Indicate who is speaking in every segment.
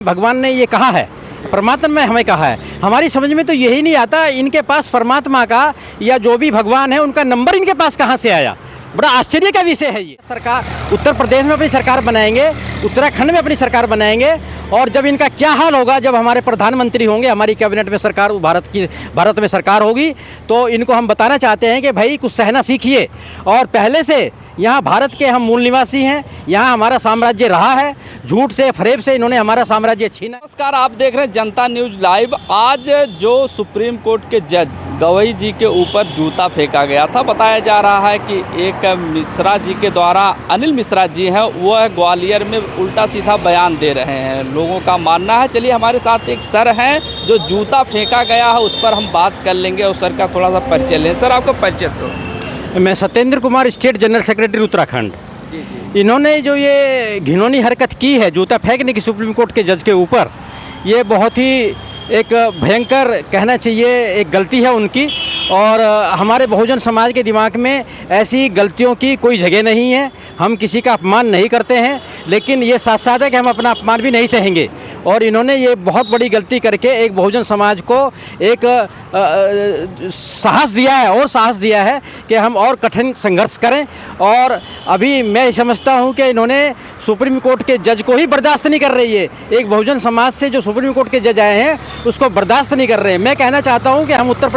Speaker 1: भगवान ने ये कहा है, परमात्मा में हमें कहा है। हमारी समझ में तो यही नहीं आता इनके पास परमात्मा का या जो भी भगवान है उनका नंबर इनके पास कहाँ से आया। बड़ा आश्चर्य का विषय है ये। सरकार उत्तर प्रदेश में अपनी सरकार बनाएंगे, उत्तराखंड में अपनी सरकार बनाएंगे, और जब इनका क्या हाल होगा जब हमारे प्रधानमंत्री होंगे, हमारी कैबिनेट में सरकार भारत में सरकार होगी, तो इनको हम बताना चाहते हैं कि भाई कुछ सहना सीखिए। और पहले से यहाँ भारत के हम मूल निवासी हैं, यहाँ हमारा साम्राज्य रहा है, झूठ से फरेब से इन्होंने हमारा साम्राज्य छीना।
Speaker 2: नमस्कार, आप देख रहे हैं जनता न्यूज लाइव। आज जो सुप्रीम कोर्ट के जज गवई जी के ऊपर जूता फेंका गया था, बताया जा रहा है कि एक मिश्रा जी के द्वारा, अनिल मिश्रा जी हैं, वह ग्वालियर में उल्टा सीधा बयान दे रहे हैं, लोगों का मानना है। चलिए हमारे साथ एक सर हैं जो जूता फेंका गया है उस पर हम बात कर लेंगे और सर का थोड़ा सा परिचय लें। सर आपका परिचय तो।
Speaker 1: मैं Satyendra Kumar, state general secretary Uttarakhand. इन्होंने जो ये घिनौनी हरकत की है जूता फेंकने की सुप्रीम कोर्ट के जज के ऊपर, ये बहुत ही एक भयंकर कहना चाहिए एक गलती है उनकी। और हमारे बहुजन समाज के दिमाग में ऐसी गलतियों की कोई जगह नहीं है। हम किसी का अपमान नहीं करते हैं, लेकिन ये साथ साथ है कि हम अपना अपमान भी नहीं सहेंगे। और इन्होंने ये बहुत बड़ी गलती करके एक बहुजन समाज को एक साहस दिया है, और साहस दिया है कि हम और कठिन संघर्ष करें। और अभी मैं समझता हूं कि इन्होंने सुप्रीम कोर्ट के जज को ही बर्दाश्त नहीं कर रही है। एक बहुजन समाज से जो सुप्रीम कोर्ट के जज आए हैं उसको बर्दाश्त नहीं कर रहे हैं। मैं कहना चाहता हूं कि हम उत्तर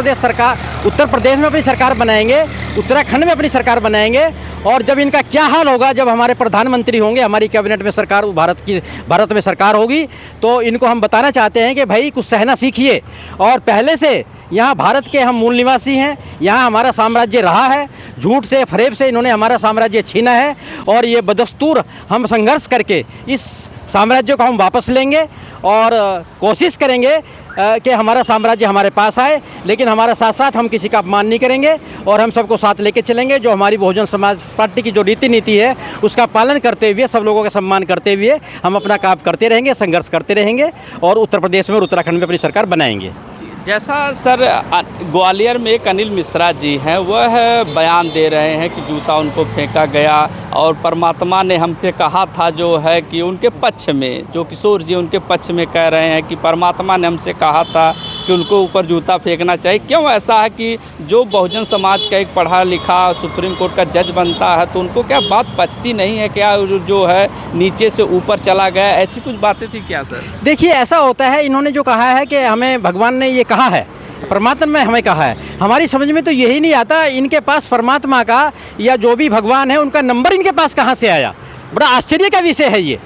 Speaker 1: प्रदेश में अपनी सरकार बनाएंगे, उत्तराखंड में अपनी सरकार बनाएंगे, और जब इनका क्या हाल होगा जब हमारे प्रधानमंत्री होंगे, हमारी कैबिनेट में सरकार भारत में सरकार होगी, तो इनको हम बताना चाहते हैं कि भाई कुछ सहना सीखिए। और पहले से यहाँ भारत के हम मूल निवासी हैं, यहाँ हमारा साम्राज्य रहा है, झूठ से फरेब से इन्होंने हमारा साम्राज्य छीना है, और ये बदस्तूर हम संघर्ष करके इस साम्राज्य को हम वापस लेंगे और कोशिश करेंगे कि हमारा साम्राज्य हमारे पास आए। लेकिन हमारा साथ साथ हम किसी का अपमान नहीं करेंगे और हम सबको साथ लेके चलेंगे। जो हमारी बहुजन समाज पार्टी की जो रीति नीति है उसका पालन करते हुए, सब लोगों का सम्मान करते हुए हम अपना काम करते रहेंगे, संघर्ष करते रहेंगे, और उत्तर प्रदेश में और उत्तराखंड में अपनी सरकार बनाएंगे।
Speaker 2: जैसा सर ग्वालियर में एक अनिल मिश्रा जी हैं, वह बयान दे रहे हैं कि जूता उनको फेंका गया, और परमात्मा ने हमसे कहा था जो है कि उनके पक्ष में, जो किशोर जी उनके पक्ष में कह रहे हैं कि परमात्मा ने हमसे कहा था कि उनको ऊपर जूता फेंकना चाहिए। क्यों ऐसा है कि जो बहुजन समाज का एक पढ़ा लिखा सुप्रीम कोर्ट का जज बनता है तो उनको क्या बात पचती नहीं है, क्या जो है नीचे से ऊपर चला गया, ऐसी कुछ बातें थी क्या सर?
Speaker 1: देखिए, ऐसा होता है, इन्होंने जो कहा है कि हमें भगवान ने ये कहा है, परमात्मा में हमें कहा है। हमारी समझ में तो यही नहीं आता इनके पास परमात्मा का या जो भी भगवान है उनका नंबर इनके पास कहाँ से आया। बड़ा आश्चर्य का विषय है ये।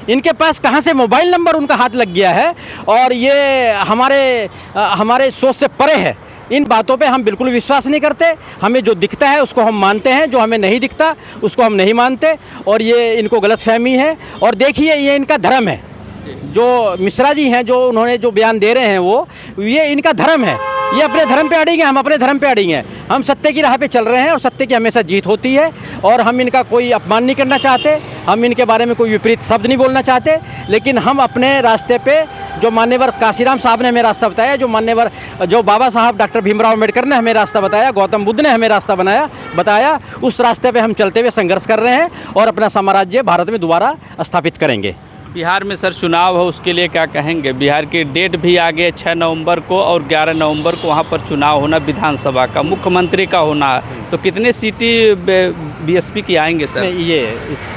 Speaker 1: इनके पास कहाँ से मोबाइल नंबर उनका हाथ लग गया है, और ये हमारे सोच से परे है। इन बातों पे हम बिल्कुल विश्वास नहीं करते। हमें जो दिखता है उसको हम मानते हैं, जो हमें नहीं दिखता उसको हम नहीं मानते, और ये इनको गलतफहमी है। और देखिए, ये इनका धर्म है। जो मिश्रा जी हैं, जो उन्होंने जो बयान दे रहे हैं, ये इनका धर्म है। ये अपने धर्म पे अड़ेंगे, हम अपने धर्म पे अड़ेंगे। हम सत्य की राह पे चल रहे हैं और सत्य की हमेशा जीत होती है, और हम इनका कोई अपमान नहीं करना चाहते, हम इनके बारे में कोई विपरीत शब्द नहीं बोलना चाहते। लेकिन हम अपने रास्ते पे, जो मान्यवर काशीराम साहब ने हमें रास्ता बताया, जो बाबा साहब डॉक्टर भीमराव अम्बेडकर ने हमें रास्ता बताया, गौतम बुद्ध ने हमें रास्ता बताया, उस रास्ते पे हम चलते हुए संघर्ष कर रहे हैं और अपना साम्राज्य भारत में दोबारा स्थापित करेंगे।
Speaker 2: बिहार में सर चुनाव है, उसके लिए क्या कहेंगे? बिहार की डेट भी आगे 6 नवंबर को और 11 नवंबर को वहाँ पर चुनाव होना, विधानसभा का, मुख्यमंत्री का होना है, तो कितने सीटें बीएसपी की आएंगे सर?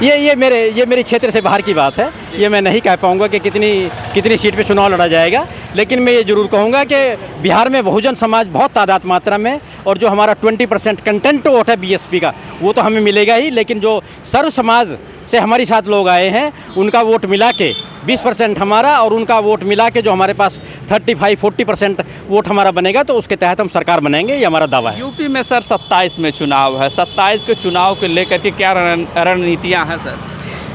Speaker 1: ये मेरे क्षेत्र से बाहर की बात है। ये मैं नहीं कह पाऊँगा कि कितनी सीट पे चुनाव लड़ा जाएगा। लेकिन मैं ये ज़रूर कहूँगा कि बिहार में बहुजन समाज बहुत तादाद मात्रा में, और जो हमारा 20% कंटेंट वोट है बीएसपी का, वो तो हमें मिलेगा ही। लेकिन जो सर्व समाज से हमारे साथ लोग आए हैं, उनका वोट मिला के 20% हमारा, और उनका वोट मिला के जो हमारे पास 35-40% वोट हमारा बनेगा, तो उसके तहत हम सरकार बनाएंगे, ये हमारा दावा है।
Speaker 2: यूपी में सर 27 में चुनाव है, 27 के चुनाव को लेकर के क्या रणनीतियाँ हैं सर?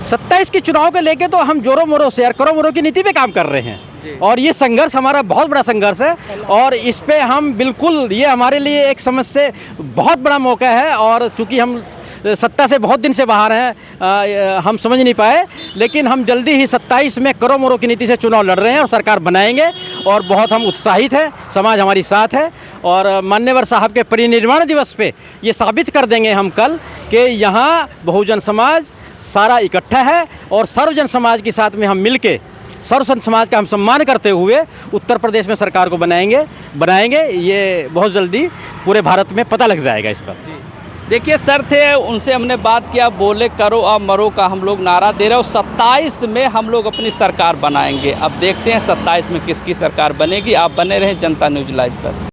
Speaker 1: 27 के चुनाव को लेके तो हम जोरों मोरों से, करों मोरों की नीति पे काम कर रहे हैं, और ये संघर्ष हमारा बहुत बड़ा संघर्ष है, और इस पे हम बिल्कुल, ये हमारे लिए एक समझ से बहुत बड़ा मौका है। और चूँकि हम सत्ता से बहुत दिन से बाहर हैं, हम समझ नहीं पाए, लेकिन हम जल्दी ही 27 में करों मोरों की नीति से चुनाव लड़ रहे हैं और सरकार बनाएंगे, और बहुत हम उत्साहित हैं, समाज हमारी साथ है। और मान्यवर साहब के परिनिर्वाण दिवस पे ये साबित कर देंगे हम कल कि यहाँ बहुजन समाज सारा इकट्ठा है, और सर्वजन समाज के साथ में हम मिल के सर्व संत समाज का हम सम्मान करते हुए उत्तर प्रदेश में सरकार को बनाएंगे। ये बहुत जल्दी पूरे भारत में पता लग जाएगा इस पर।
Speaker 2: देखिए सर थे, उनसे हमने बात किया, बोले करो अब मरो का हम लोग नारा दे रहे हैं और 27 में हम लोग अपनी सरकार बनाएंगे। अब देखते हैं 27 में किसकी सरकार बनेगी। आप बने रहें जनता न्यूज़ लाइव पर।